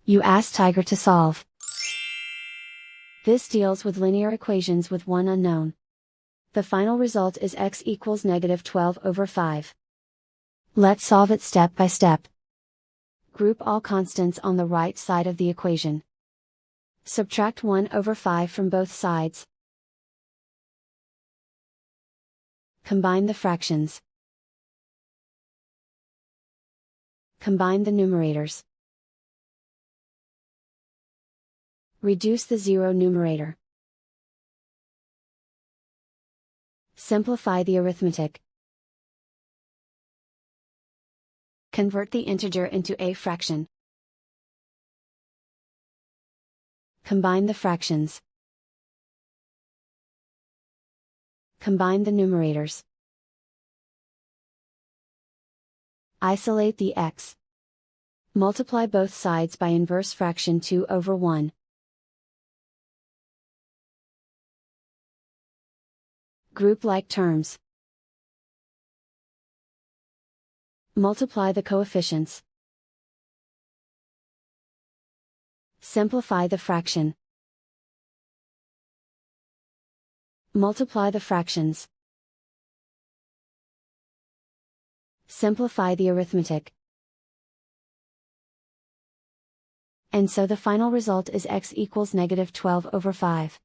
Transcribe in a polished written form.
You ask Tiger to solve. This deals with linear equations with one unknown. The final result is x equals -12/5. Let's solve it step by step. Group all constants on the right side of the equation. Subtract 1/5 from both sides. Combine the fractions. Combine the numerators. Reduce the zero numerator. Simplify the arithmetic. Convert the integer into a fraction. Combine the fractions. Combine the numerators. Isolate the x. Multiply both sides by inverse fraction 2/1. Group like terms. Multiply the coefficients. Simplify the fraction. Multiply the fractions. Simplify the arithmetic. And so the final result is x equals -12/5.